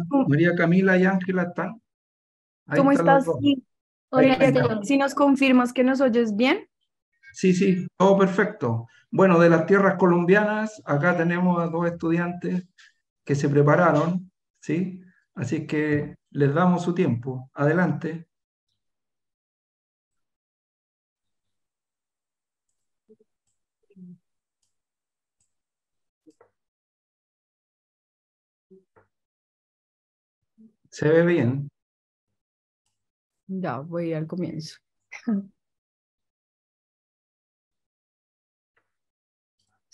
¿Cómo María Camila y Ángela están. Ahí cómo están las estás? dos. Sí. Ahí María, están. si nos confirmas que nos oyes bien. Sí, sí, todo perfecto. Bueno, de las tierras colombianas, acá tenemos a dos estudiantes que se prepararon, ¿sí? Así que les damos su tiempo. Adelante. Se ve bien. Ya, voy al comienzo.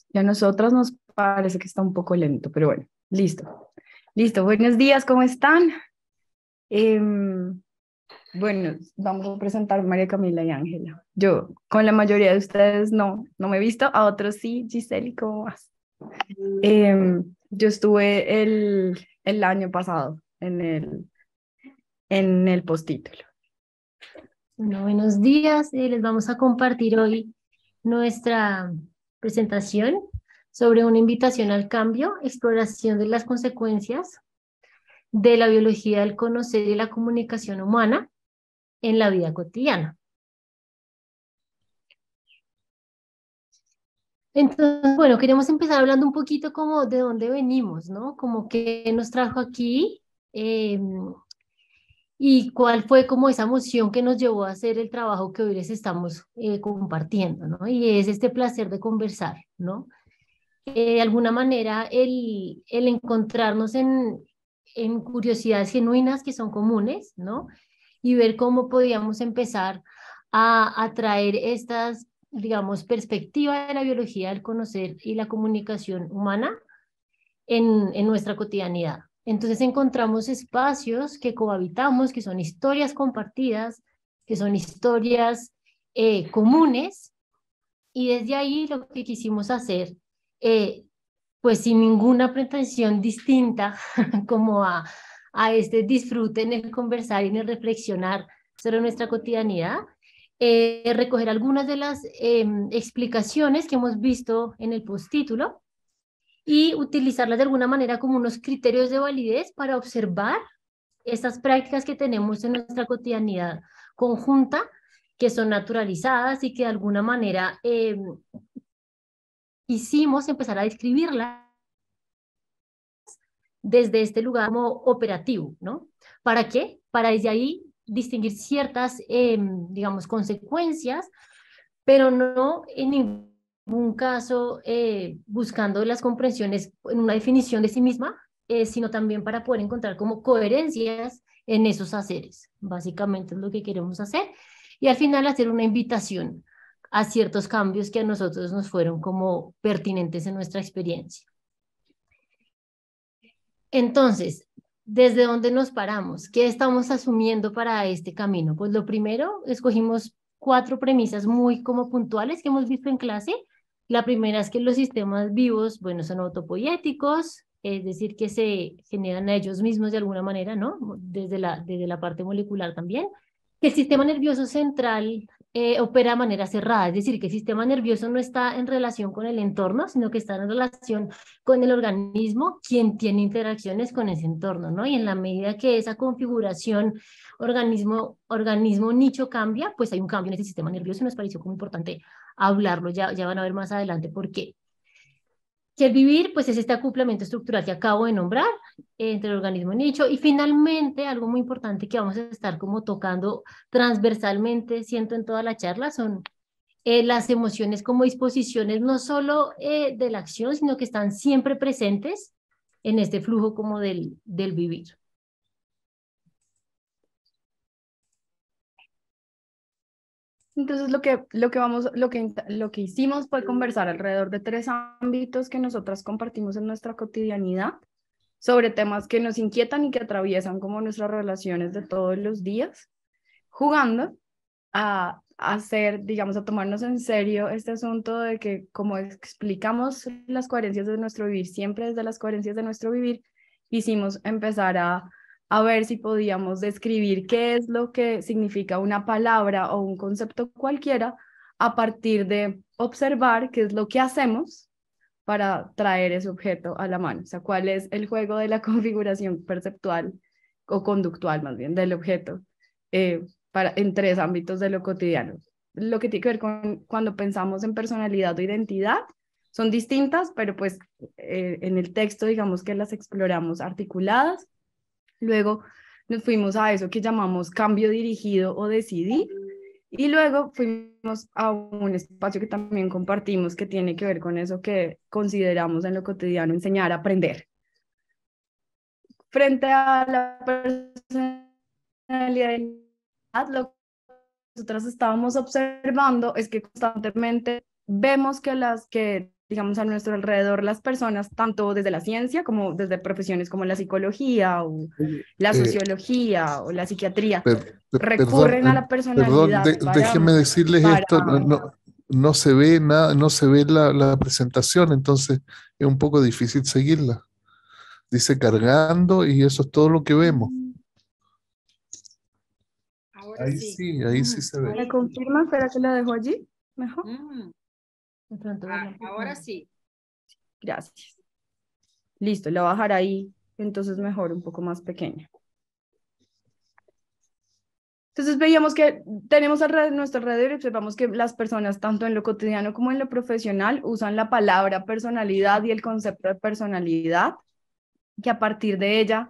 Y a nosotras nos parece que está un poco lento, pero bueno, listo. Listo, buenos días, ¿cómo están? Em, bueno, vamos a presentar a María Camila y Ángela. Yo con la mayoría de ustedes no me he visto, a otros sí. Giselle, ¿cómo vas? Yo estuve el año pasado en el postítulo. Bueno, buenos días. Les vamos a compartir hoy nuestra presentación sobre una invitación al cambio, exploración de las consecuencias de la biología del conocer y la comunicación humana en la vida cotidiana. Entonces, bueno, queremos empezar hablando un poquito como de dónde venimos, ¿no? Como qué nos trajo aquí, eh, y cuál fue como esa emoción que nos llevó a hacer el trabajo que hoy les estamos compartiendo, ¿no? Y es este placer de conversar, ¿no? De alguna manera el encontrarnos en curiosidades genuinas que son comunes, ¿no? Y ver cómo podíamos empezar a traer estas, digamos, perspectivas de la biología del conocer y la comunicación humana en nuestra cotidianidad. Entonces encontramos espacios que cohabitamos, que son historias compartidas, que son historias comunes, y desde ahí lo que quisimos hacer, eh, pues sin ninguna pretensión distinta como a este disfrute en el conversar y en el reflexionar sobre nuestra cotidianidad, recoger algunas de las explicaciones que hemos visto en el postítulo y utilizarlas de alguna manera como unos criterios de validez para observar estas prácticas que tenemos en nuestra cotidianidad conjunta, que son naturalizadas y que de alguna manera quisimos empezar a describirlas desde este lugar como operativo, ¿no? ¿Para qué? Para desde ahí distinguir ciertas, digamos, consecuencias, pero no en ningún caso buscando las comprensiones en una definición de sí misma, sino también para poder encontrar como coherencias en esos haceres. Básicamente es lo que queremos hacer. Y al final hacer una invitación a ciertos cambios que a nosotros nos fueron como pertinentes en nuestra experiencia. Entonces, ¿desde dónde nos paramos? ¿Qué estamos asumiendo para este camino? Pues lo primero, escogimos cuatro premisas muy como puntuales que hemos visto en clase. La primera es que los sistemas vivos, bueno, son autopoiéticos, es decir, que se generan a ellos mismos de alguna manera, ¿no? Desde la parte molecular también. Que el sistema nervioso central opera de manera cerrada, es decir, que el sistema nervioso no está en relación con el entorno, sino que está en relación con el organismo, quien tiene interacciones con ese entorno, ¿no? Y en la medida que esa configuración organismo nicho cambia, pues hay un cambio en ese sistema nervioso y nos pareció como importante hablarlo, ya van a ver más adelante por qué. Que el vivir, pues es este acoplamiento estructural que acabo de nombrar entre el organismo nicho y finalmente algo muy importante que vamos a estar como tocando transversalmente, siento en toda la charla, son las emociones como disposiciones no solo de la acción, sino que están siempre presentes en este flujo como del vivir. Entonces lo que hicimos fue conversar alrededor de tres ámbitos que nosotras compartimos en nuestra cotidianidad sobre temas que nos inquietan y que atraviesan como nuestras relaciones de todos los días, jugando a hacer, digamos, a tomarnos en serio este asunto de que como explicamos las coherencias de nuestro vivir, siempre desde las coherencias de nuestro vivir, quisimos empezar a ver si podíamos describir qué es lo que significa una palabra o un concepto cualquiera a partir de observar qué es lo que hacemos para traer ese objeto a la mano. O sea, cuál es el juego de la configuración perceptual o conductual más bien del objeto en 3 ámbitos de lo cotidiano. Lo que tiene que ver con cuando pensamos en personalidad o identidad, son distintas, pero pues en el texto digamos que las exploramos articuladas. Luego nos fuimos a eso que llamamos cambio dirigido o decidir. Y luego fuimos a un espacio que también compartimos que tiene que ver con eso que consideramos en lo cotidiano enseñar a aprender. Frente a la personalidad, lo que nosotros estábamos observando es que constantemente vemos que digamos a nuestro alrededor las personas, tanto desde la ciencia como desde profesiones como la psicología o la sociología o la psiquiatría, recurren a la personalidad déjeme decirles esto, no se ve nada, no se ve la presentación, entonces es un poco difícil seguirla. Dice cargando y eso es todo lo que vemos. Ahí sí se ve. ¿Me confirma? Espera que la dejo allí. Mejor. De pronto, Ahora sí. Gracias. Listo, la voy a bajar ahí, entonces mejor, un poco más pequeña. Entonces veíamos que tenemos nuestro alrededor y observamos que las personas, tanto en lo cotidiano como en lo profesional, usan la palabra personalidad y el concepto de personalidad, que a partir de ella,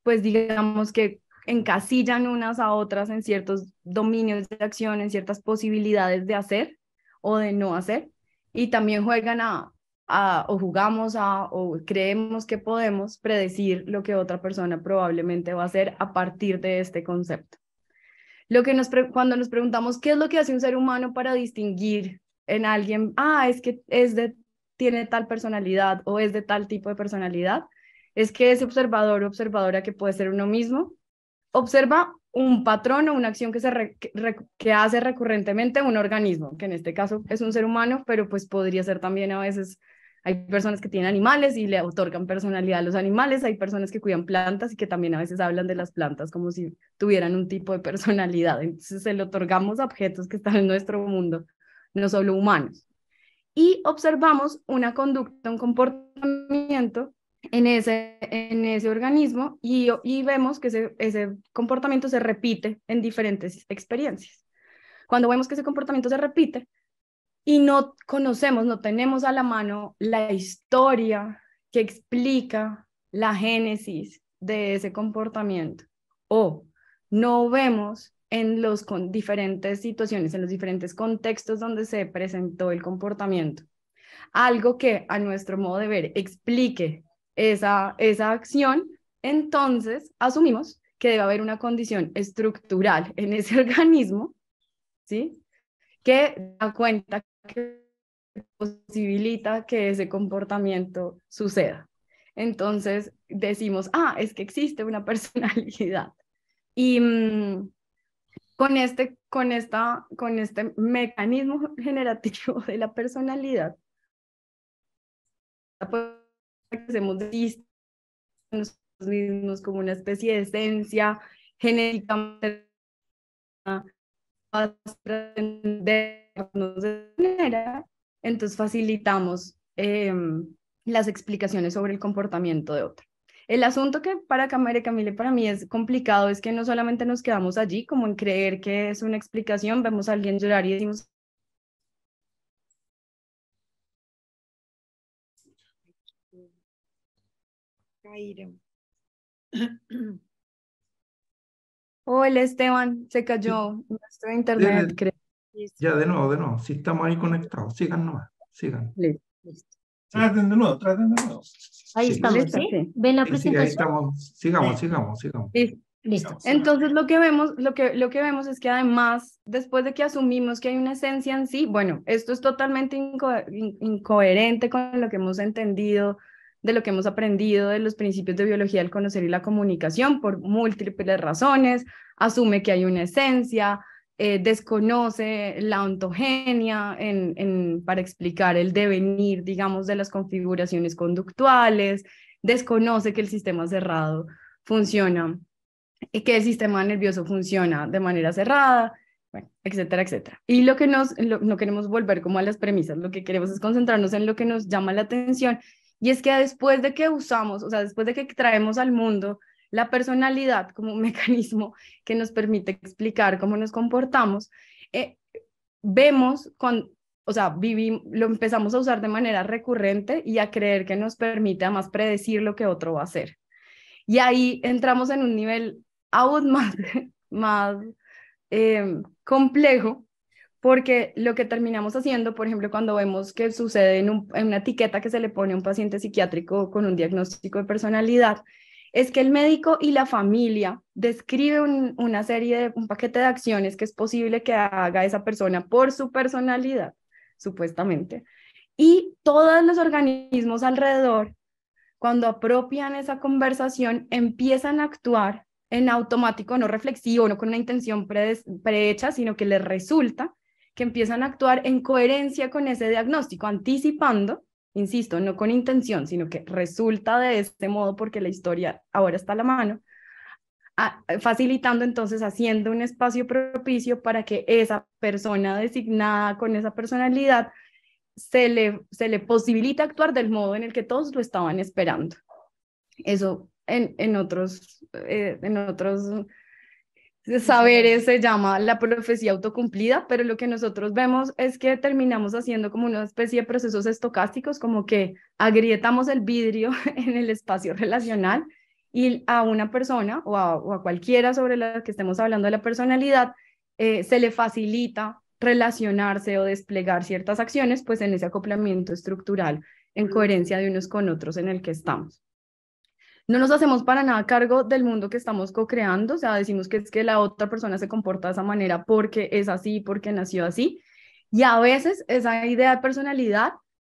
pues digamos que encasillan unas a otras en ciertos dominios de acción, en ciertas posibilidades de hacer o de no hacer, y también juegan o jugamos o creemos que podemos predecir lo que otra persona probablemente va a hacer a partir de este concepto. Cuando nos preguntamos qué es lo que hace un ser humano para distinguir en alguien, es que tiene tal personalidad o es de tal tipo de personalidad, es que ese observador o observadora, que puede ser uno mismo, observa un patrón o una acción que hace recurrentemente un organismo, que en este caso es un ser humano, pero pues podría ser también a veces, hay personas que tienen animales y le otorgan personalidad a los animales, hay personas que cuidan plantas y que también a veces hablan de las plantas como si tuvieran un tipo de personalidad. Entonces se le otorgamos a objetos que están en nuestro mundo, no solo humanos. Y observamos una conducta, un comportamiento en ese organismo y vemos que ese comportamiento se repite en diferentes experiencias. Cuando vemos que ese comportamiento se repite y no conocemos, no tenemos a la mano la historia que explica la génesis de ese comportamiento, o no vemos en diferentes situaciones, en los diferentes contextos donde se presentó el comportamiento, algo que a nuestro modo de ver explique esa acción, entonces asumimos que debe haber una condición estructural en ese organismo, ¿sí?, que da cuenta, que posibilita que ese comportamiento suceda. Entonces decimos, es que existe una personalidad. Y con este mecanismo generativo de la personalidad, pues hacemos nosotros mismos como una especie de esencia genéticamente de manera, entonces facilitamos las explicaciones sobre el comportamiento de otro. El asunto que para Camille, para mí es complicado, es que no solamente nos quedamos allí como en creer que es una explicación, vemos a alguien llorar y decimos, hola Esteban, se cayó nuestro internet, creo. Ya, de nuevo, si estamos ahí conectados, sigan nomás, sigan. Listo. Traten de nuevo. Ahí Sí. estamos, Listo, ¿sí? sí. ¿Ven la Sí, ahí presentación? estamos, sigamos. Listo. Entonces lo que vemos es que además, después de que asumimos que hay una esencia en sí, bueno, esto es totalmente incoherente con lo que hemos entendido, de lo que hemos aprendido de los principios de biología del conocer y la comunicación por múltiples razones, asume que hay una esencia, desconoce la ontogenia para explicar el devenir, digamos, de las configuraciones conductuales, desconoce que el sistema cerrado funciona y que el sistema nervioso funciona de manera cerrada, bueno, etcétera, etcétera. Y lo que no queremos volver como a las premisas, lo que queremos es concentrarnos en lo que nos llama la atención, y es que después de que usamos, o sea, después de que traemos al mundo la personalidad como un mecanismo que nos permite explicar cómo nos comportamos, vemos, o sea, lo empezamos a usar de manera recurrente y a creer que nos permite además predecir lo que otro va a hacer. Y ahí entramos en un nivel aún más complejo, porque lo que terminamos haciendo, por ejemplo, cuando vemos que sucede en una etiqueta que se le pone a un paciente psiquiátrico con un diagnóstico de personalidad, es que el médico y la familia describen un paquete de acciones que es posible que haga esa persona por su personalidad, supuestamente. Y todos los organismos alrededor, cuando apropian esa conversación, empiezan a actuar en automático, no reflexivo, no con una intención prehecha, sino que les resulta que empiezan a actuar en coherencia con ese diagnóstico, anticipando, insisto, no con intención, sino que resulta de este modo porque la historia ahora está a la mano, facilitando entonces, haciendo un espacio propicio para que esa persona designada con esa personalidad se le posibilita actuar del modo en el que todos lo estaban esperando. Eso en otros saberes se llama la profecía autocumplida, pero lo que nosotros vemos es que terminamos haciendo como una especie de procesos estocásticos, como que agrietamos el vidrio en el espacio relacional, y a una persona o a cualquiera sobre la que estemos hablando de la personalidad se le facilita relacionarse o desplegar ciertas acciones, pues en ese acoplamiento estructural, en coherencia de unos con otros en el que estamos. No nos hacemos para nada cargo del mundo que estamos co-creando, o sea, decimos que es que la otra persona se comporta de esa manera porque es así, porque nació así, y a veces esa idea de personalidad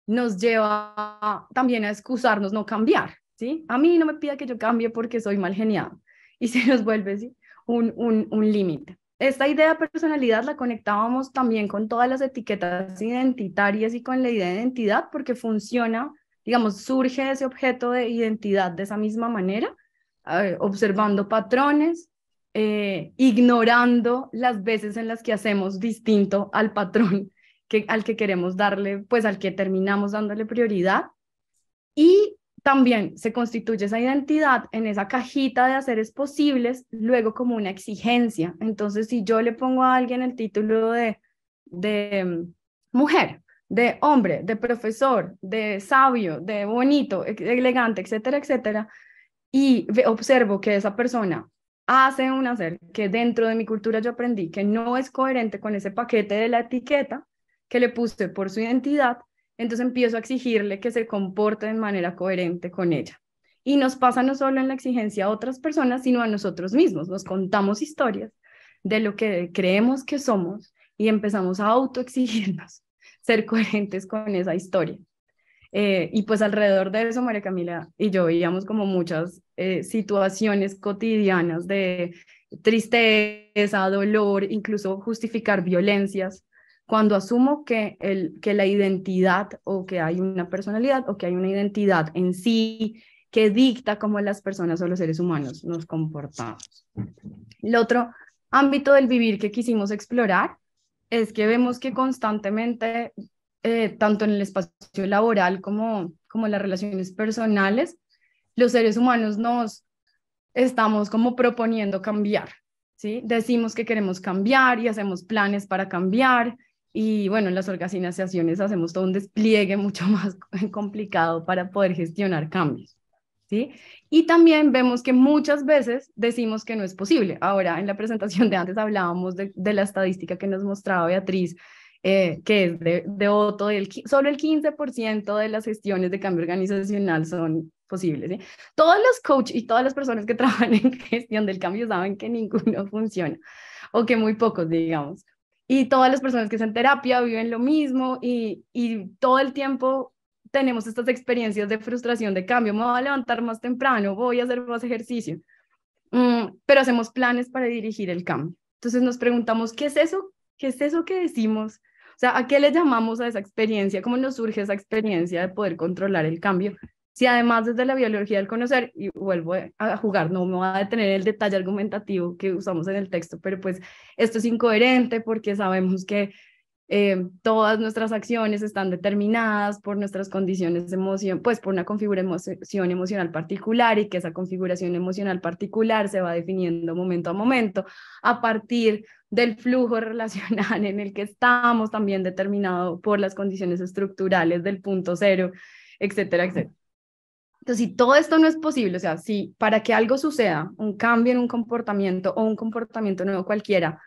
nos lleva también a excusarnos no cambiar, ¿sí? A mí no me pida que yo cambie porque soy mal geniado, y se nos vuelve, ¿sí?, un límite. Esta idea de personalidad la conectábamos también con todas las etiquetas identitarias y con la idea de identidad, porque funciona, digamos, surge ese objeto de identidad de esa misma manera, observando patrones, ignorando las veces en las que hacemos distinto al patrón al que queremos darle, pues al que terminamos dándole prioridad, y también se constituye esa identidad en esa cajita de haceres posibles, luego como una exigencia. Entonces, si yo le pongo a alguien el título de mujer, de hombre, de profesor, de sabio, de bonito, elegante, etcétera, etcétera, y observo que esa persona hace un hacer que dentro de mi cultura yo aprendí que no es coherente con ese paquete de la etiqueta que le puse por su identidad, entonces empiezo a exigirle que se comporte de manera coherente con ella. Y nos pasa no solo en la exigencia a otras personas, sino a nosotros mismos. Nos contamos historias de lo que creemos que somos y empezamos a autoexigirnos ser coherentes con esa historia. Y pues alrededor de eso, María Camila y yo veíamos como muchas situaciones cotidianas de tristeza, dolor, incluso justificar violencias, cuando asumo que la identidad, o que hay una personalidad, o que hay una identidad en sí que dicta cómo las personas o los seres humanos nos comportamos. El otro ámbito del vivir que quisimos explorar es que vemos que constantemente, tanto en el espacio laboral como en las relaciones personales, los seres humanos nos estamos como proponiendo cambiar, ¿sí? Decimos que queremos cambiar y hacemos planes para cambiar, y bueno, en las organizaciones hacemos todo un despliegue mucho más complicado para poder gestionar cambios, ¿sí? Y también vemos que muchas veces decimos que no es posible. Ahora, en la presentación de antes hablábamos de la estadística que nos mostraba Beatriz, que es de Otto, solo el 15% de las gestiones de cambio organizacional son posibles, ¿sí? Todos los coaches y todas las personas que trabajan en gestión del cambio saben que ninguno funciona, o que muy pocos, digamos. Y todas las personas que están en terapia viven lo mismo, y todo el tiempo tenemos estas experiencias de frustración de cambio. Me voy a levantar más temprano, voy a hacer más ejercicio, pero hacemos planes para dirigir el cambio. Entonces nos preguntamos, ¿qué es eso? ¿Qué es eso que decimos? O sea, ¿a qué le llamamos a esa experiencia? ¿Cómo nos surge esa experiencia de poder controlar el cambio? Si además desde la biología del conocer, y vuelvo a jugar, no me voy a detener en el detalle argumentativo que usamos en el texto, pero pues esto es incoherente porque sabemos que todas nuestras acciones están determinadas por nuestras condiciones de emoción, pues por una configuración emocional particular, y que esa configuración emocional particular se va definiendo momento a momento a partir del flujo relacional en el que estamos, también determinado por las condiciones estructurales del punto cero, etcétera, etcétera. Entonces, si todo esto no es posible, o sea, si para que algo suceda, un cambio en un comportamiento o un comportamiento nuevo cualquiera,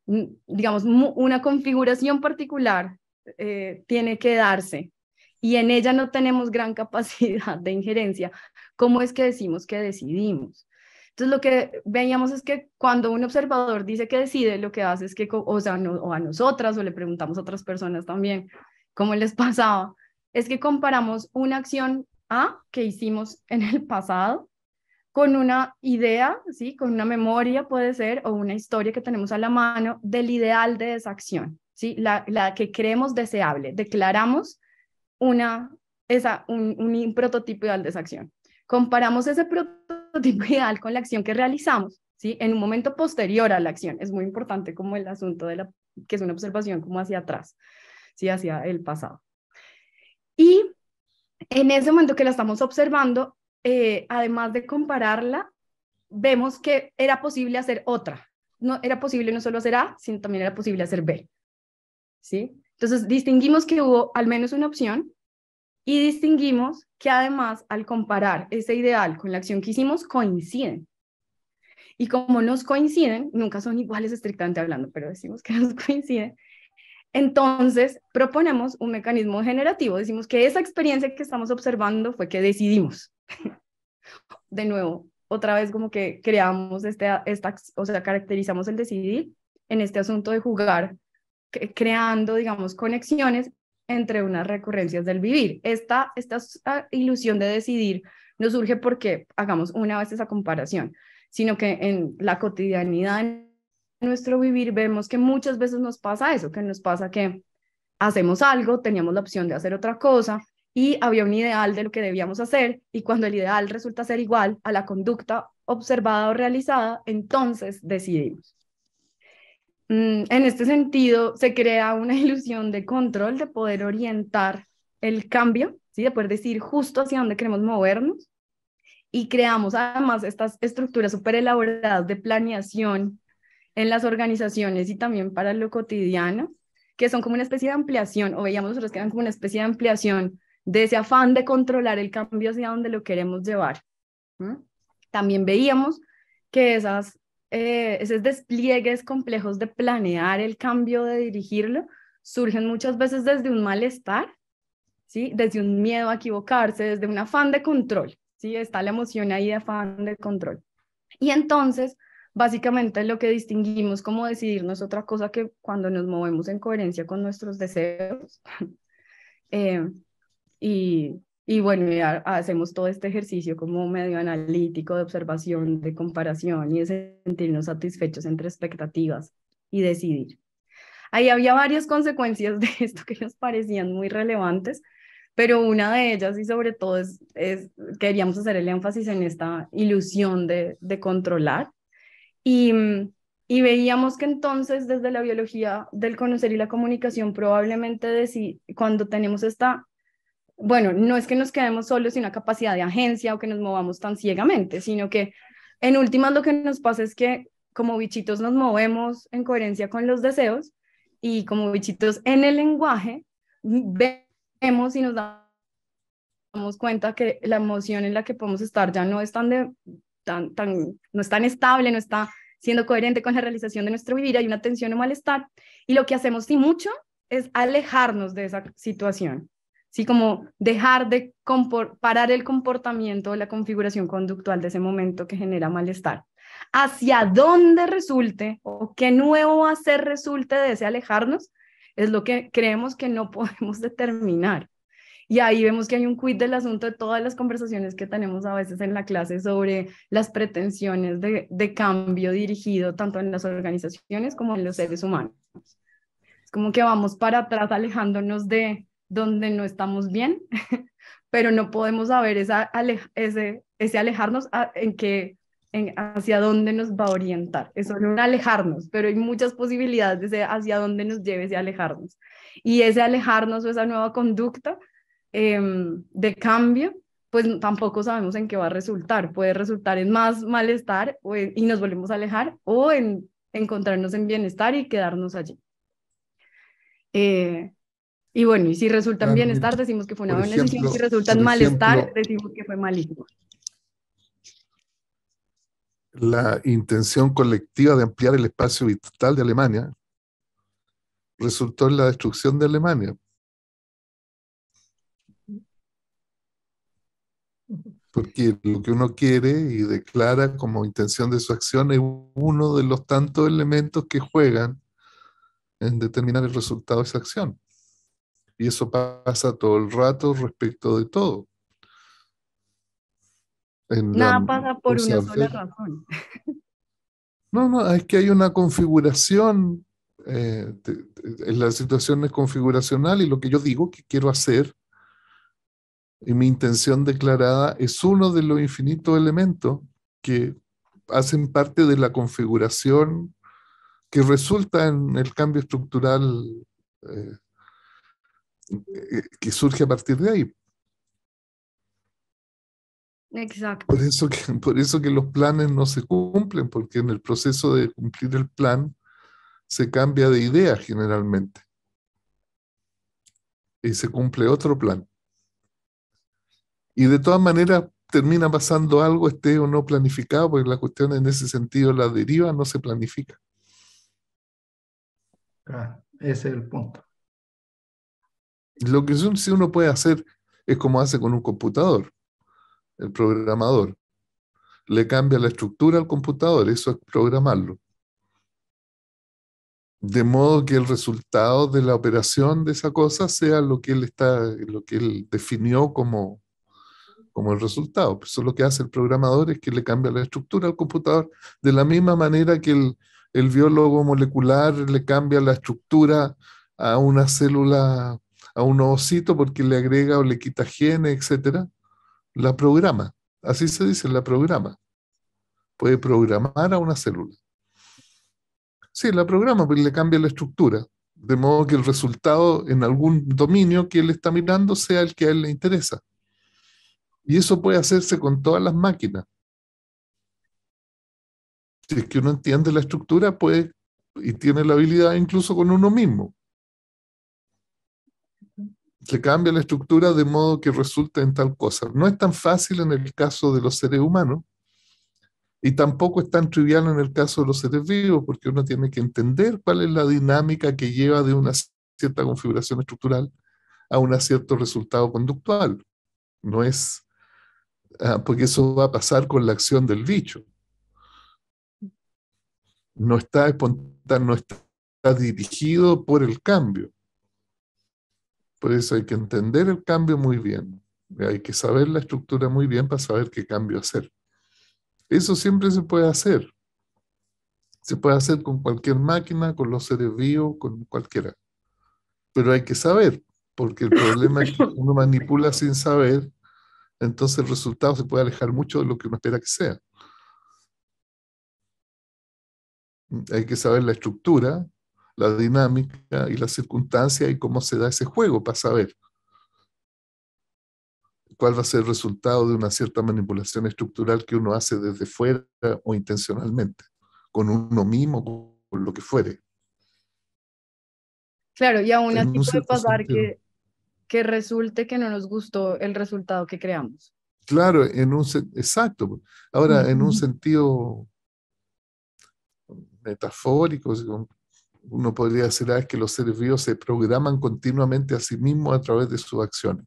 digamos, una configuración particular tiene que darse y en ella no tenemos gran capacidad de injerencia, ¿cómo es que decimos que decidimos? Entonces, lo que veíamos es que cuando un observador dice que decide, lo que hace es que, o sea, o a nosotras, o le preguntamos a otras personas también cómo les pasaba, es que comparamos una acción A que hicimos en el pasado con una idea, ¿sí? Con una memoria puede ser, o una historia que tenemos a la mano del ideal de esa acción, ¿sí? La que creemos deseable. Declaramos un prototipo ideal de esa acción. Comparamos ese prototipo ideal con la acción que realizamos, ¿sí? En un momento posterior a la acción. Es muy importante como el asunto de que es una observación como hacia atrás, ¿sí? Hacia el pasado. Y en ese momento que la estamos observando, además de compararla, vemos que era posible hacer otra. No era posible no solo hacer A, sino también era posible hacer B, ¿sí? Entonces distinguimos que hubo al menos una opción y distinguimos que además al comparar ese ideal con la acción que hicimos, coinciden. Y como nos coinciden, nunca son iguales estrictamente hablando, pero decimos que nos coinciden, entonces proponemos un mecanismo generativo. Decimos que esa experiencia que estamos observando fue que decidimos. De nuevo, otra vez como que creamos o sea, caracterizamos el decidir en este asunto de jugar, creando, digamos, conexiones entre unas recurrencias del vivir. Esta ilusión de decidir no surge porque hagamos una vez esa comparación, sino que en la cotidianidad de nuestro vivir vemos que muchas veces nos pasa eso, que nos pasa que hacemos algo, teníamos la opción de hacer otra cosa, y había un ideal de lo que debíamos hacer, y cuando el ideal resulta ser igual a la conducta observada o realizada, entonces decidimos. En este sentido, se crea una ilusión de control, de poder orientar el cambio, ¿sí? De poder decidir justo hacia dónde queremos movernos, y creamos además estas estructuras súper elaboradas de planeación en las organizaciones y también para lo cotidiano, que son como una especie de ampliación, o veíamos nosotros que eran como una especie de ampliación de ese afán de controlar el cambio hacia donde lo queremos llevar. También veíamos que esos despliegues complejos de planear el cambio, de dirigirlo, surgen muchas veces desde un malestar, ¿sí? Desde un miedo a equivocarse, desde un afán de control, ¿sí? Está la emoción ahí de afán de control. Y entonces, básicamente lo que distinguimos como decidirnos otra cosa que cuando nos movemos en coherencia con nuestros deseos. Y bueno, ya hacemos todo este ejercicio como medio analítico de observación, de comparación y de sentirnos satisfechos entre expectativas y decidir. Ahí había varias consecuencias de esto que nos parecían muy relevantes, pero una de ellas, y sobre todo, queríamos hacer el énfasis en esta ilusión de controlar. Y veíamos que entonces desde la biología del conocer y la comunicación probablemente cuando tenemos bueno, no es que nos quedemos solos sin una capacidad de agencia o que nos movamos tan ciegamente, sino que en últimas lo que nos pasa es que como bichitos nos movemos en coherencia con los deseos, y como bichitos en el lenguaje vemos y nos damos cuenta que la emoción en la que podemos estar ya no es no es tan estable, no está siendo coherente con la realización de nuestro vivir, hay una tensión o malestar, y lo que hacemos sin mucho es alejarnos de esa situación, ¿sí? Como dejar de parar el comportamiento o la configuración conductual de ese momento que genera malestar. Hacia dónde resulte o qué nuevo hacer resulte de ese alejarnos es lo que creemos que no podemos determinar. Y ahí vemos que hay un quid del asunto de todas las conversaciones que tenemos a veces en la clase sobre las pretensiones de cambio dirigido tanto en las organizaciones como en los seres humanos. Es como que vamos para atrás alejándonos de donde no estamos bien pero no podemos saber ese alejarnos hacia dónde nos va a orientar. Es solo un alejarnos, pero hay muchas posibilidades de hacia dónde nos lleve ese alejarnos. Y ese alejarnos o esa nueva conducta de cambio, pues tampoco sabemos en qué va a resultar. Puede resultar en más malestar y nos volvemos a alejar, o en encontrarnos en bienestar y quedarnos allí. Y bueno, y si resulta en Claro, bienestar, mira, decimos que fue una por buena decisión. Si ejemplo, resulta en malestar, decimos que fue malísimo. la intención colectiva de ampliar el espacio vital de Alemania resultó en la destrucción de Alemania. Porque lo que uno quiere y declara como intención de su acción es uno de los tantos elementos que juegan en determinar el resultado de esa acción. Y eso pasa todo el rato respecto de todo. Nada pasa por una sola razón. No, es que hay una configuración, la situación es configuracional y lo que yo digo que quiero hacer y mi intención declarada es uno de los infinitos elementos que hacen parte de la configuración que resulta en el cambio estructural que surge a partir de ahí. Exacto. Por eso que los planes no se cumplen, porque en el proceso de cumplir el plan se cambia de idea generalmente y se cumple otro plan. Y de todas maneras termina pasando algo, esté o no planificado, porque la cuestión en ese sentido, la deriva no se planifica. Claro, ese es el punto. Lo que sí uno puede hacer es como hace con un computador, el programador. Le cambia la estructura al computador, eso es programarlo. De modo que el resultado de la operación de esa cosa sea lo que él definió como el resultado. Eso lo que hace el programador es que le cambia la estructura al computador de la misma manera que el biólogo molecular le cambia la estructura a una célula, a un ovocito porque le agrega o le quita genes, etc. La programa. Así se dice, la programa. Puede programar a una célula. Sí, la programa, porque le cambia la estructura. De modo que el resultado en algún dominio que él está mirando sea el que a él le interesa. Y eso puede hacerse con todas las máquinas. Si es que uno entiende la estructura, puede y tiene la habilidad incluso con uno mismo. Se cambia la estructura de modo que resulta en tal cosa. No es tan fácil en el caso de los seres humanos y tampoco es tan trivial en el caso de los seres vivos, porque uno tiene que entender cuál es la dinámica que lleva de una cierta configuración estructural a un cierto resultado conductual. No es, porque eso va a pasar con la acción del bicho. No está espontáneo, no está dirigido por el cambio. Por eso hay que entender el cambio muy bien. Hay que saber la estructura muy bien para saber qué cambio hacer. Eso siempre se puede hacer. Se puede hacer con cualquier máquina, con los seres vivos, con cualquiera. Pero hay que saber, porque el problema es que uno manipula sin saber, entonces el resultado se puede alejar mucho de lo que uno espera que sea. Hay que saber la estructura, la dinámica y las circunstancias y cómo se da ese juego para saber cuál va a ser el resultado de una cierta manipulación estructural que uno hace desde fuera o intencionalmente, con uno mismo, con lo que fuere. Claro, y aún así puede pasar sentido. que resulte que no nos gustó el resultado que creamos. Claro, exacto. Ahora, en un sentido metafórico, uno podría decir es que los seres vivos se programan continuamente a sí mismos a través de sus acciones.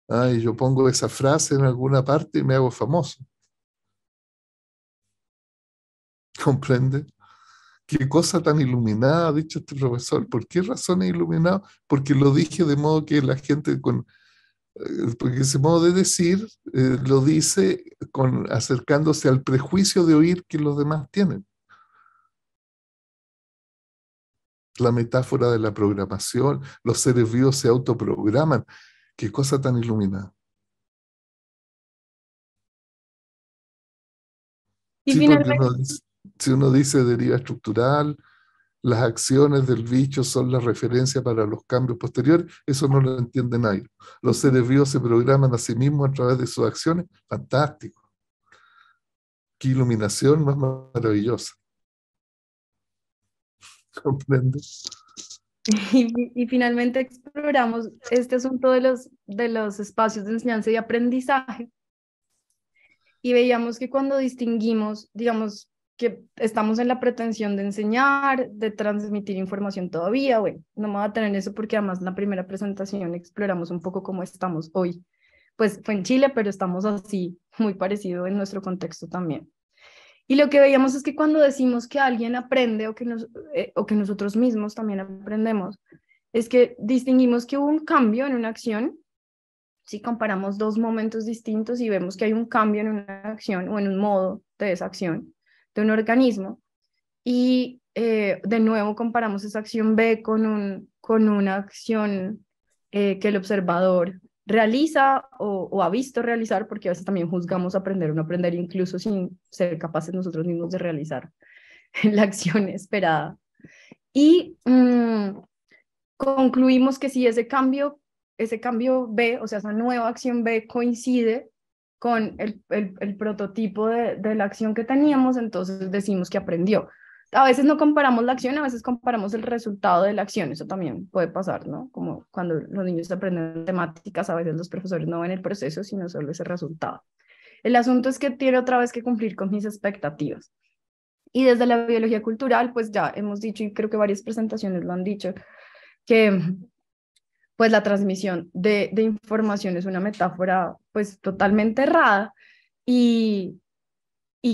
Y yo pongo esa frase en alguna parte y me hago famoso. ¿Comprende? Qué cosa tan iluminada ha dicho este profesor. ¿Por qué razón es iluminado? Porque lo dije de modo que la gente porque ese modo de decir lo dice acercándose al prejuicio de oír que los demás tienen. La metáfora de la programación, los seres vivos se autoprograman. Qué cosa tan iluminada. Y Sí, porque finalmente, si uno dice deriva estructural, las acciones del bicho son la referencia para los cambios posteriores, eso no lo entiende nadie. Los seres vivos se programan a sí mismos a través de sus acciones, fantástico. Qué iluminación más maravillosa. ¿Comprendes? y finalmente exploramos este asunto de los espacios de enseñanza y aprendizaje y veíamos que cuando distinguimos, digamos, que estamos en la pretensión de enseñar, de transmitir información todavía, bueno, no me voy a tener eso porque además en la primera presentación exploramos un poco cómo estamos hoy. Pues fue en Chile, pero estamos así, muy parecido en nuestro contexto también. Y lo que veíamos es que cuando decimos que alguien aprende o que nosotros mismos también aprendemos, es que distinguimos que hubo un cambio en una acción. Si comparamos dos momentos distintos y vemos que hay un cambio en una acción o en un modo de esa acción de un organismo, y de nuevo comparamos esa acción B con una acción que el observador realiza o ha visto realizar, porque a veces también juzgamos aprender o no aprender incluso sin ser capaces nosotros mismos de realizar la acción esperada. Y concluimos que si ese cambio B, o sea, esa nueva acción B coincide con el prototipo de la acción que teníamos, entonces decimos que aprendió. A veces no comparamos la acción, a veces comparamos el resultado de la acción, eso también puede pasar, ¿no? Como cuando los niños aprenden matemáticas, a veces los profesores no ven el proceso, sino solo ese resultado. El asunto es que tiene otra vez que cumplir con mis expectativas. Y desde la biología cultural, pues ya hemos dicho, y creo que varias presentaciones lo han dicho, que pues la transmisión de información es una metáfora pues totalmente errada y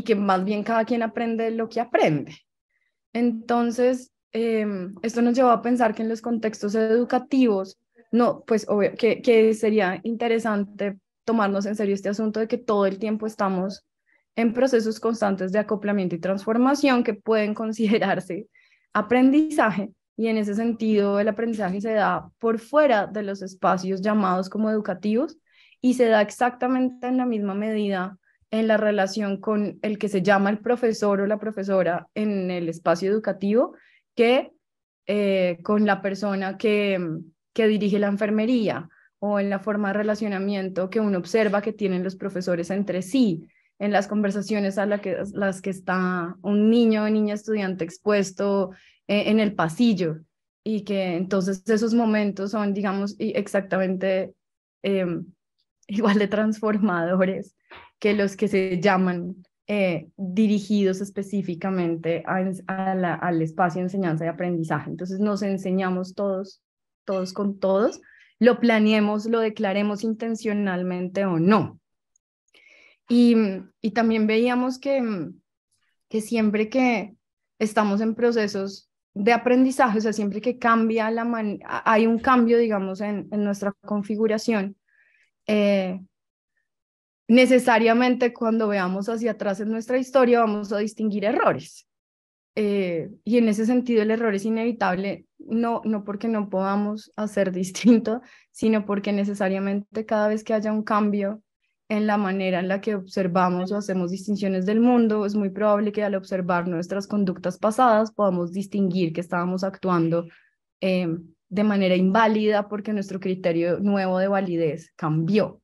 que más bien cada quien aprende lo que aprende. Entonces, esto nos llevó a pensar que en los contextos educativos, no, pues obvio, que sería interesante tomarnos en serio este asunto de que todo el tiempo estamos en procesos constantes de acoplamiento y transformación que pueden considerarse aprendizaje, y en ese sentido el aprendizaje se da por fuera de los espacios llamados como educativos y se da exactamente en la misma medida en la relación con el que se llama el profesor o la profesora en el espacio educativo que con la persona que dirige la enfermería, o en la forma de relacionamiento que uno observa que tienen los profesores entre sí, en las conversaciones a las que está un niño o niña estudiante expuesto en el pasillo, y que entonces esos momentos son, digamos, exactamente igual de transformadores que los que se llaman dirigidos específicamente al espacio de enseñanza y aprendizaje. Entonces nos enseñamos todos con todos, lo planeemos, lo declaremos intencionalmente o no. Y también veíamos que siempre que estamos en procesos de aprendizaje, o sea, siempre que cambia hay un cambio, digamos, en nuestra configuración, necesariamente cuando veamos hacia atrás en nuestra historia vamos a distinguir errores. Y en ese sentido el error es inevitable, no porque no podamos hacer distinto, sino porque necesariamente cada vez que haya un cambio en la manera en la que observamos o hacemos distinciones del mundo, es muy probable que al observar nuestras conductas pasadas podamos distinguir que estábamos actuando de manera inválida porque nuestro criterio nuevo de validez cambió.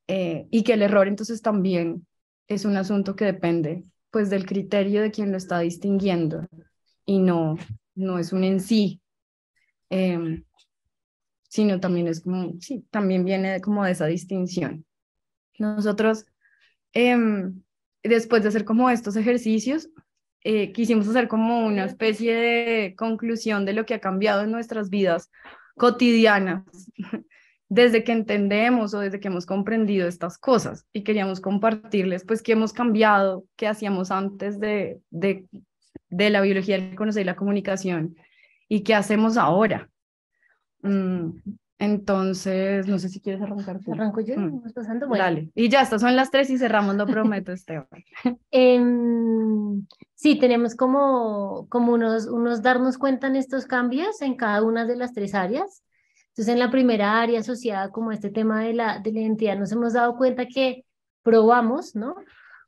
Y que el error entonces también es un asunto que depende pues del criterio de quien lo está distinguiendo y no es un en sí, sino también es como, sí, también viene como de esa distinción. Nosotros, después de hacer como estos ejercicios, quisimos hacer como una especie de conclusión de lo que ha cambiado en nuestras vidas cotidianas desde que entendemos o desde que hemos comprendido estas cosas, y queríamos compartirles pues qué hemos cambiado, qué hacíamos antes de la biología del conocer y la comunicación y qué hacemos ahora. Entonces, no sé si quieres arrancar tú. ¿Arranco yo? Vamos pasando. Bueno. Dale. Y ya, estas son las 3 y cerramos, lo prometo, Esteban. Sí, tenemos como unos darnos cuenta en estos cambios en cada una de las 3 áreas. Entonces, en la primera área asociada como a este tema de la identidad, nos hemos dado cuenta que probamos, ¿no?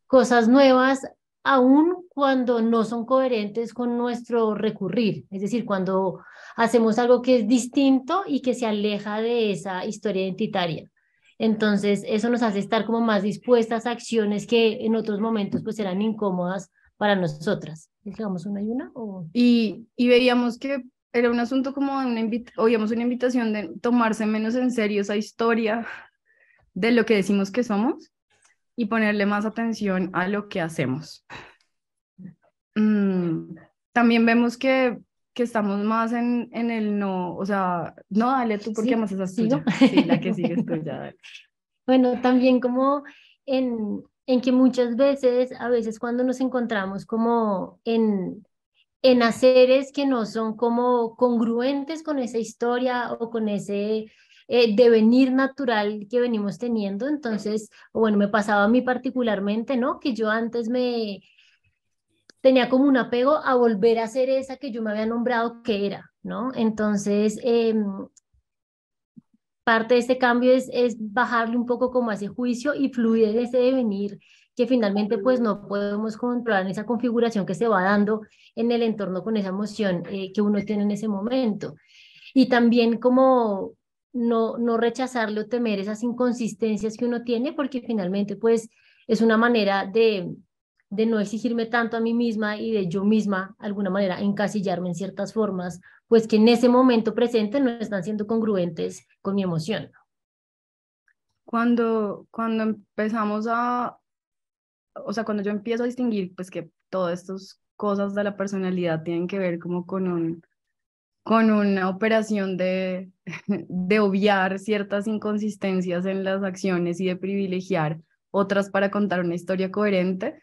Cosas nuevas, aun cuando no son coherentes con nuestro recurrir. Es decir, cuando hacemos algo que es distinto y que se aleja de esa historia identitaria. Entonces, eso nos hace estar como más dispuestas a acciones que en otros momentos pues eran incómodas para nosotras. ¿Digamos una y una? O... Y veíamos que era un asunto como de oíamos una invitación de tomarse menos en serio esa historia de lo que decimos que somos y ponerle más atención a lo que hacemos. También vemos que estamos más en el no, o sea, no, dale tú porque ¿Sí? más esa es ¿Sigo? tuya. Sí, la que sigue es tuya, dale. Bueno, también como en que muchas veces, a veces cuando nos encontramos como en haceres que no son como congruentes con esa historia o con ese devenir natural que venimos teniendo, entonces, o bueno, me pasaba a mí particularmente, ¿no? Que yo antes me tenía como un apego a volver a ser esa que yo me había nombrado que era, ¿no? Entonces, parte de este cambio es bajarle un poco como a ese juicio y fluir en ese devenir que finalmente pues no podemos controlar en esa configuración que se va dando en el entorno con esa emoción que uno tiene en ese momento. Y también como no rechazarle o temer esas inconsistencias que uno tiene, porque finalmente pues es una manera de no exigirme tanto a mí misma y de yo misma, de alguna manera, encasillarme en ciertas formas, pues que en ese momento presente no están siendo congruentes con mi emoción. Cuando empezamos o sea, cuando yo empiezo a distinguir, pues que todas estas cosas de la personalidad tienen que ver como con una operación de obviar ciertas inconsistencias en las acciones y de privilegiar otras para contar una historia coherente.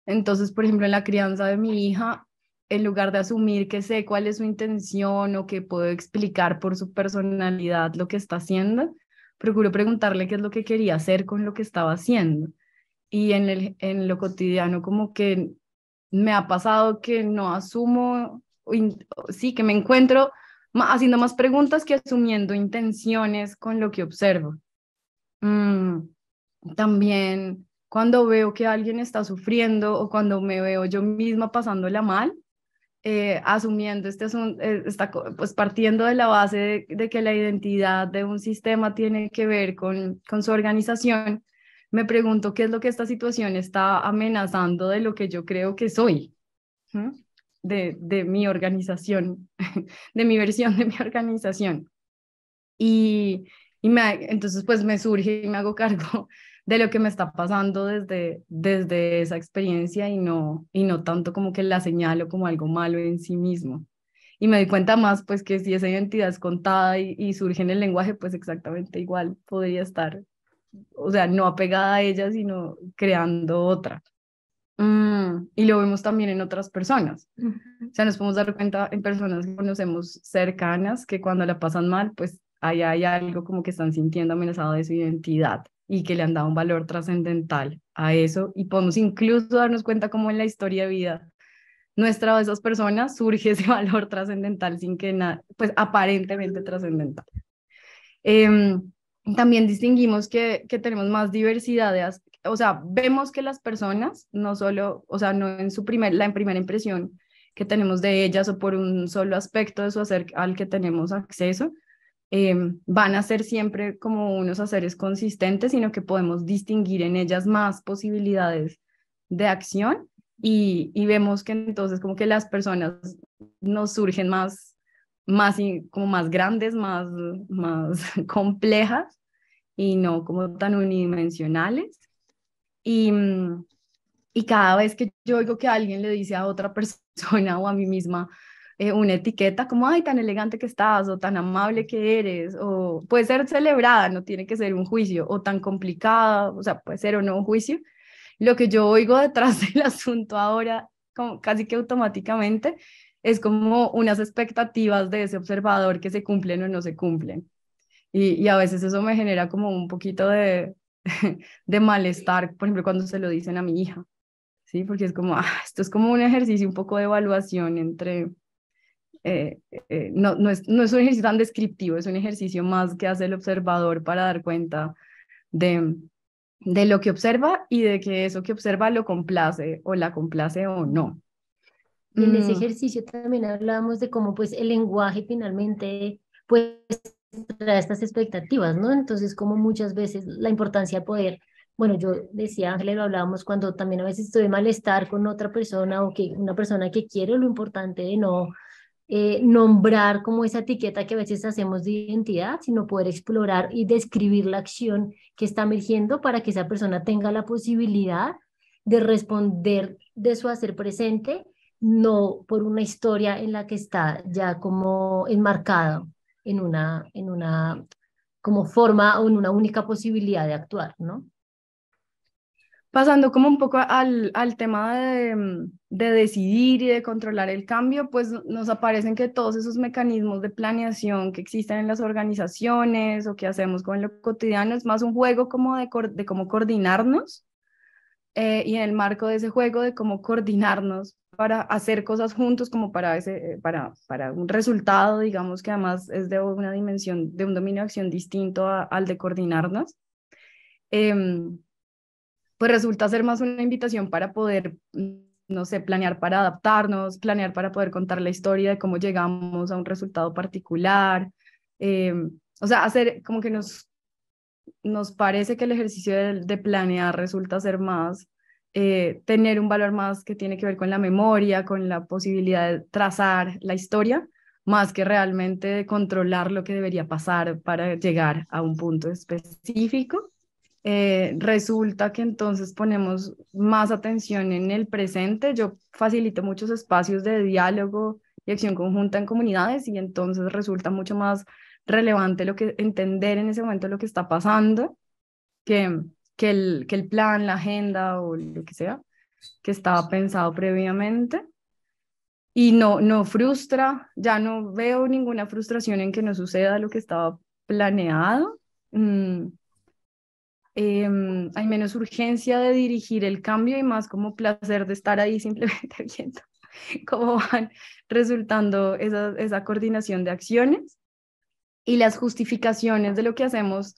Entonces, por ejemplo, en la crianza de mi hija, en lugar de asumir que sé cuál es su intención o que puedo explicar por su personalidad lo que está haciendo, procuro preguntarle qué es lo que quería hacer con lo que estaba haciendo. Y en lo cotidiano, como que me ha pasado que no asumo, sí, que me encuentro haciendo más preguntas que asumiendo intenciones con lo que observo. Mm, También cuando veo que alguien está sufriendo o cuando me veo yo misma pasándola mal, asumiendo este asunto, pues partiendo de la base de que la identidad de un sistema tiene que ver con su organización, me pregunto qué es lo que esta situación está amenazando de lo que yo creo que soy, ¿m? De mi organización, de mi versión de mi organización. Y, entonces pues me surge y me hago cargo de lo que me está pasando desde esa experiencia y no tanto como que la señalo como algo malo en sí mismo. Y me doy cuenta más pues que si esa identidad es contada y surge en el lenguaje, pues exactamente igual podría estar, o sea, no apegada a ella, sino creando otra. Y lo vemos también en otras personas. O sea, nos podemos dar cuenta en personas que conocemos cercanas que cuando la pasan mal, pues ahí hay algo como que están sintiendo amenazado de su identidad y que le han dado un valor trascendental a eso. Y podemos incluso darnos cuenta cómo en la historia de vida nuestra o de esas personas surge ese valor trascendental sin que nada, pues aparentemente trascendental. Em, También distinguimos que tenemos más diversidad de o sea, vemos que las personas, no solo, o sea, no en la primera impresión que tenemos de ellas o por un solo aspecto de su hacer al que tenemos acceso, van a ser siempre como unos haceres consistentes, sino que podemos distinguir en ellas más posibilidades de acción y vemos que entonces como que las personas nos surgen como más grandes, más complejas y no como tan unidimensionales. Y, y cada vez que yo oigo que alguien le dice a otra persona o a mí misma una etiqueta como, ay, tan elegante que estás o tan amable que eres, o puede ser celebrada, no tiene que ser un juicio, o tan complicada, o sea, puede ser o no un juicio, lo que yo oigo detrás del asunto ahora, como casi que automáticamente, es como unas expectativas de ese observador que se cumplen o no se cumplen. Y a veces eso me genera como un poquito de malestar, por ejemplo, cuando se lo dicen a mi hija, ¿sí? Porque es como, esto es como un ejercicio un poco de evaluación no es un ejercicio tan descriptivo, es un ejercicio más que hace el observador para dar cuenta de lo que observa y de que eso que observa lo complace o la complace o no. Y en ese ejercicio también hablábamos de cómo pues el lenguaje finalmente pues trae estas expectativas, ¿no? Entonces como muchas veces la importancia de poder, bueno, yo decía, Ángela, lo hablábamos cuando también a veces estoy de malestar con otra persona o que una persona que quiero, lo importante de no nombrar como esa etiqueta que a veces hacemos de identidad, sino poder explorar y describir la acción que está emergiendo para que esa persona tenga la posibilidad de responder de su hacer presente, no por una historia en la que está ya como enmarcada en una como forma o en una única posibilidad de actuar, ¿no? Pasando como un poco al tema de decidir y de controlar el cambio, pues nos aparecen que todos esos mecanismos de planeación que existen en las organizaciones o que hacemos con lo cotidiano es más un juego como de cómo coordinarnos y en el marco de ese juego de cómo coordinarnos para hacer cosas juntos como para un resultado, digamos que además es de una dimensión, de un dominio de acción distinto al de coordinarnos. Pues resulta ser más una invitación para poder, no sé, planear para adaptarnos, planear para poder contar la historia de cómo llegamos a un resultado particular. O sea, hacer como que nos parece que el ejercicio de planear resulta ser más, tener un valor más que tiene que ver con la memoria, con la posibilidad de trazar la historia, más que realmente de controlar lo que debería pasar para llegar a un punto específico. Resulta que entonces ponemos más atención en el presente. Yo facilito muchos espacios de diálogo y acción conjunta en comunidades y entonces resulta mucho más relevante entender en ese momento lo que está pasando que el plan, la agenda o lo que sea que estaba pensado previamente. Y no frustra, ya no veo ninguna frustración en que no suceda lo que estaba planeado. Hay menos urgencia de dirigir el cambio y más como placer de estar ahí simplemente viendo cómo van resultando esa coordinación de acciones y las justificaciones de lo que hacemos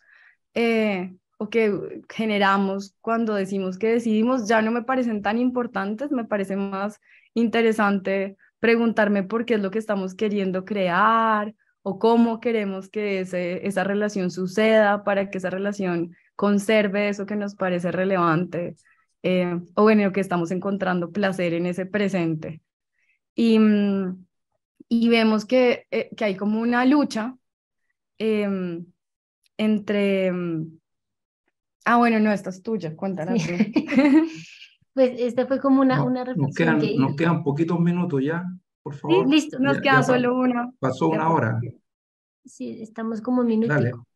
o que generamos cuando decimos que decidimos ya no me parecen tan importantes, me parece más interesante preguntarme por qué es lo que estamos queriendo crear o cómo queremos que esa relación suceda para que esa relación conserve eso que nos parece relevante o en lo que estamos encontrando placer en ese presente. Y vemos que hay como una lucha entre... bueno, no, esta es tuya, cuéntala tú. Pues esta fue como una reflexión que nos quedan poquitos minutos ya, por Sí, favor. listo. Nos Ya queda solo una. pasó una hora. Sí, estamos como un Dale. minutico.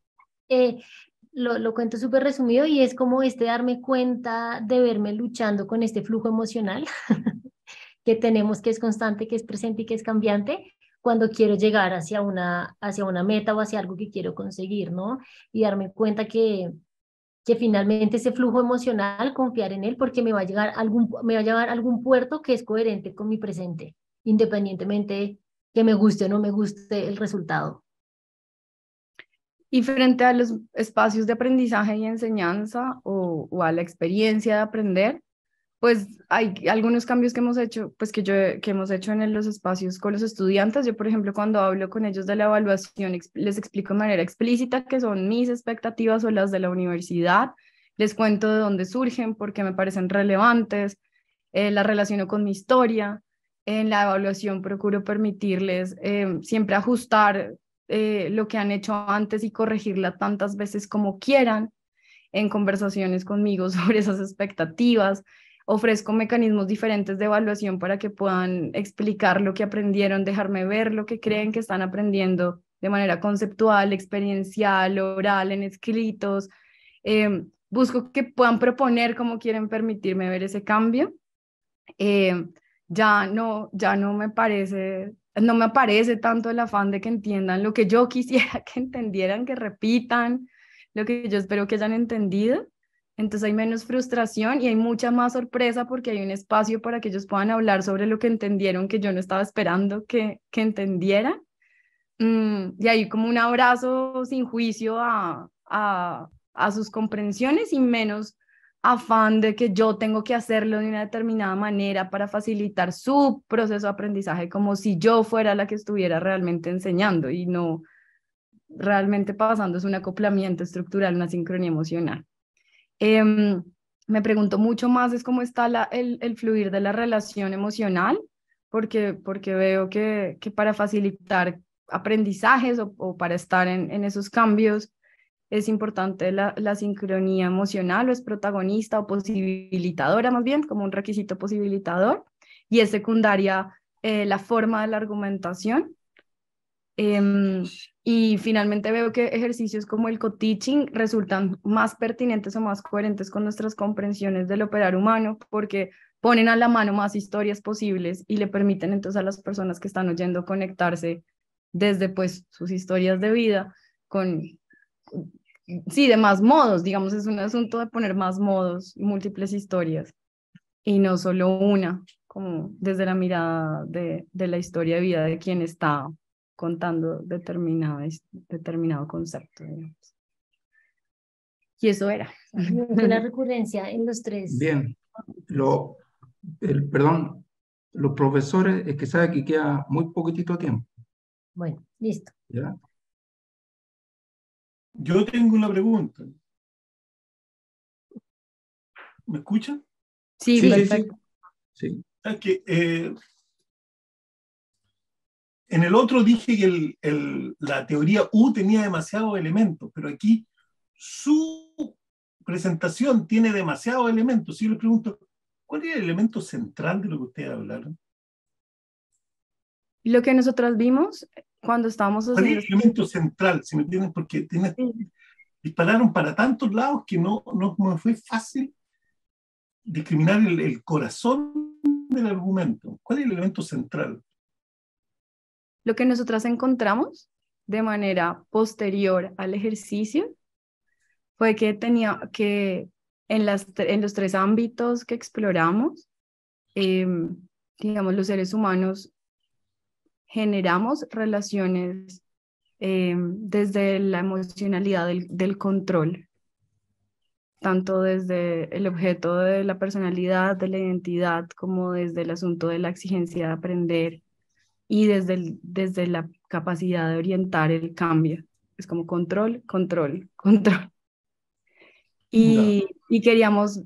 Lo cuento súper resumido y es como darme cuenta de verme luchando con este flujo emocional que tenemos, que es constante, que es presente y que es cambiante cuando quiero llegar hacia una meta o hacia algo que quiero conseguir, ¿no? Y darme cuenta que finalmente ese flujo emocional, confiar en él porque me va a llevar a algún puerto que es coherente con mi presente, independientemente que me guste o no me guste el resultado. Y frente a los espacios de aprendizaje y enseñanza o a la experiencia de aprender, pues hay algunos cambios que hemos hecho, pues que hemos hecho en los espacios con los estudiantes. Yo, por ejemplo, cuando hablo con ellos de la evaluación, les explico de manera explícita qué son mis expectativas o las de la universidad. Les cuento de dónde surgen, porque me parecen relevantes, la relaciono con mi historia. En la evaluación procuro permitirles siempre ajustar lo que han hecho antes y corregirla tantas veces como quieran en conversaciones conmigo sobre esas expectativas. Ofrezco mecanismos diferentes de evaluación para que puedan explicar lo que aprendieron, dejarme ver lo que creen que están aprendiendo de manera conceptual, experiencial, oral, en escritos. Busco que puedan proponer cómo quieren permitirme ver ese cambio. Ya no me aparece tanto el afán de que entiendan lo que yo quisiera que entendieran, que repitan lo que yo espero que hayan entendido. Entonces hay menos frustración y hay mucha más sorpresa porque hay un espacio para que ellos puedan hablar sobre lo que entendieron que yo no estaba esperando que entendieran. Y hay como un abrazo sin juicio a sus comprensiones y menos afán de que yo tengo que hacerlo de una determinada manera para facilitar su proceso de aprendizaje, como si yo fuera la que estuviera realmente enseñando y no realmente pasando, es un acoplamiento estructural, una sincronía emocional. Me pregunto mucho más es cómo está el fluir de la relación emocional, porque veo que para facilitar aprendizajes o para estar en esos cambios es importante la sincronía emocional, o es protagonista o posibilitadora más bien, como un requisito posibilitador, y es secundaria la forma de la argumentación. Y finalmente veo que ejercicios como el co-teaching resultan más pertinentes o más coherentes con nuestras comprensiones del operar humano, porque ponen a la mano más historias posibles y le permiten entonces a las personas que están oyendo conectarse desde pues sus historias de vida con, sí, de más modos, digamos, es un asunto de poner más modos, múltiples historias y no solo una, como desde la mirada de la historia de vida de quien está contando determinado concepto, digamos. Y eso era. La recurrencia en los tres. Bien, perdón, los profesores, es que sabe que queda muy poquitito tiempo. Bueno, listo. ¿Ya? Yo tengo una pregunta. ¿Me escuchan? Sí, Sí, perfecto. sí. Es que, en el otro dije que la teoría U tenía demasiados elementos, pero aquí su presentación tiene demasiados elementos. Si yo le pregunto, ¿cuál es el elemento central de lo que ustedes hablaron? Lo que nosotras vimos cuando estábamos ¿Cuál haciendo... es el elemento central? Si me entienden, porque dispararon para tantos lados que no me fue fácil discriminar el corazón del argumento. ¿Cuál es el elemento central? Lo que nosotras encontramos de manera posterior al ejercicio fue que tenía que en los tres ámbitos que exploramos, digamos, los seres humanos generamos relaciones desde la emocionalidad del control, tanto desde el objeto de la personalidad, de la identidad, como desde el asunto de la exigencia de aprender y desde la capacidad de orientar el cambio. Es como control, control, control. Y queríamos,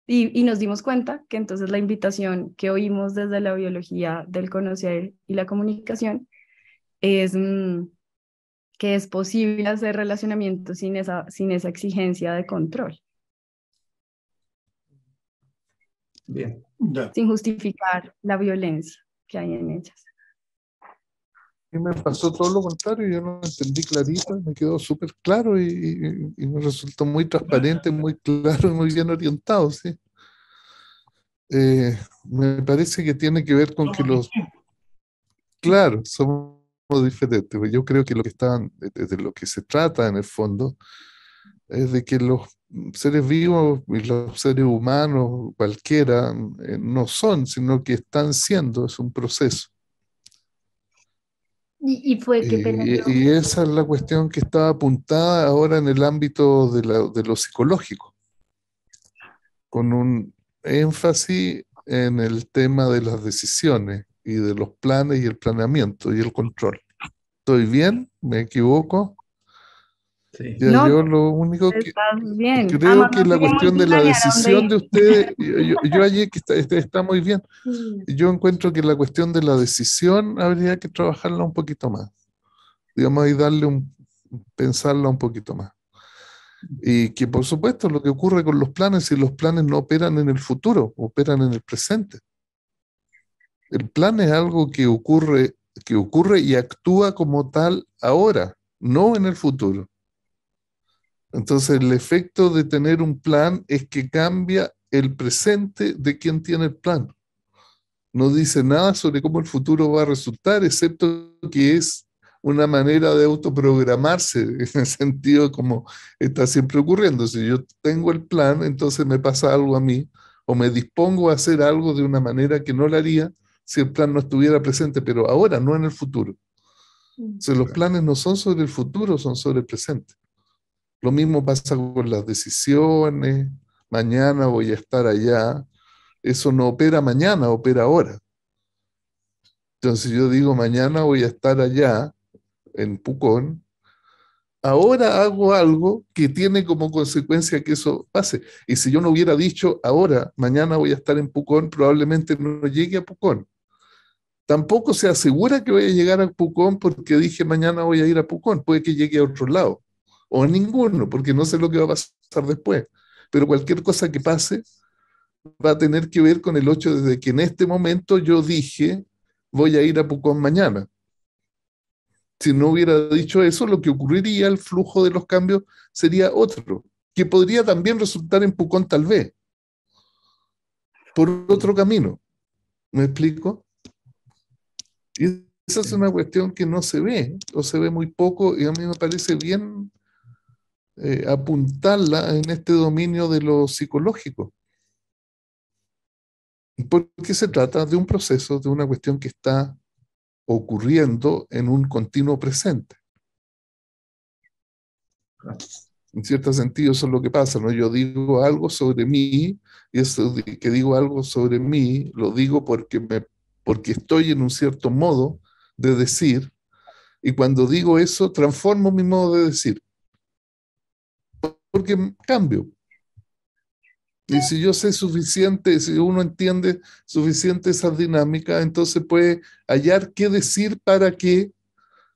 y nos dimos cuenta que entonces la invitación que oímos desde la biología del conocer y la comunicación es que es posible hacer relacionamiento sin esa exigencia de control. Bien. Sin justificar la violencia que hay en ellas. Y me pasó todo lo contrario, yo no entendí clarito, me quedó súper claro y me resultó muy transparente, muy claro y muy bien orientado, ¿sí? Me parece que tiene que ver con que claro, somos diferentes. Yo creo que lo que de lo que se trata en el fondo es de que los seres vivos y los seres humanos, cualquiera, no son, sino que están siendo, es un proceso. Y fue que y esa es la cuestión que está apuntada ahora en el ámbito de lo psicológico, con un énfasis en el tema de las decisiones y de los planes y el planeamiento y el control. ¿Estoy bien? ¿Me equivoco? Sí. Ya, No, yo lo único que estás bien. creo Además, que no la queríamos cuestión de la engañar a dónde decisión de ir. ustedes, yo allí que está muy bien. Yo encuentro que la cuestión de la decisión habría que trabajarla un poquito más, digamos, y pensarla un poquito más. Y que por supuesto lo que ocurre con los planes, si los planes no operan en el futuro, operan en el presente. El plan es algo que ocurre y actúa como tal ahora, no en el futuro. Entonces el efecto de tener un plan es que cambia el presente de quien tiene el plan. No dice nada sobre cómo el futuro va a resultar, excepto que es una manera de autoprogramarse, en el sentido como está siempre ocurriendo. Si yo tengo el plan, entonces me pasa algo a mí, o me dispongo a hacer algo de una manera que no lo haría si el plan no estuviera presente, pero ahora, no en el futuro. Entonces, los planes no son sobre el futuro, son sobre el presente. Lo mismo pasa con las decisiones. Mañana voy a estar allá. Eso no opera mañana, opera ahora. Entonces yo digo, mañana voy a estar allá, en Pucón. Ahora hago algo que tiene como consecuencia que eso pase. Y si yo no hubiera dicho, ahora, mañana voy a estar en Pucón, probablemente no llegue a Pucón. Tampoco se asegura que voy a llegar a Pucón porque dije, mañana voy a ir a Pucón. Puede que llegue a otro lado. O a ninguno, porque no sé lo que va a pasar después. Pero cualquier cosa que pase va a tener que ver con el hecho de que en este momento yo dije, voy a ir a Pucón mañana. Si no hubiera dicho eso, lo que ocurriría, el flujo de los cambios sería otro, que podría también resultar en Pucón tal vez, por otro camino. ¿Me explico? Y esa es una cuestión que no se ve, o se ve muy poco, y a mí me parece bien apuntarla en este dominio de lo psicológico. Porque se trata de un proceso, de una cuestión que está ocurriendo en un continuo presente. En cierto sentido, eso es lo que pasa, ¿no? Yo digo algo sobre mí, y eso de que digo algo sobre mí, lo digo porque estoy en un cierto modo de decir, y cuando digo eso, transformo mi modo de decir, porque cambio. Y si yo sé suficiente, si uno entiende suficiente esas dinámicas, entonces puede hallar qué decir para que,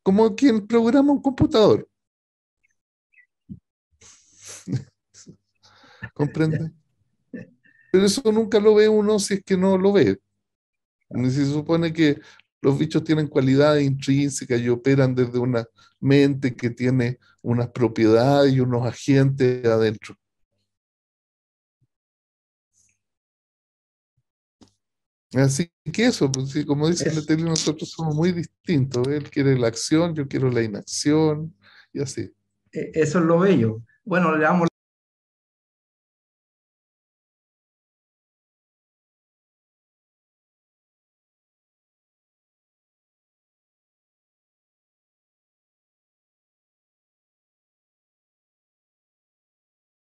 como quien programa un computador. ¿Comprende? Pero eso nunca lo ve uno si es que no lo ve. Se supone que los bichos tienen cualidades intrínsecas y operan desde una mente que tiene unas propiedades y unos agentes adentro. Así que eso, pues, sí, como dice Letelier, nosotros somos muy distintos. Él quiere la acción, yo quiero la inacción, y así. Eso es lo bello. Bueno, le damos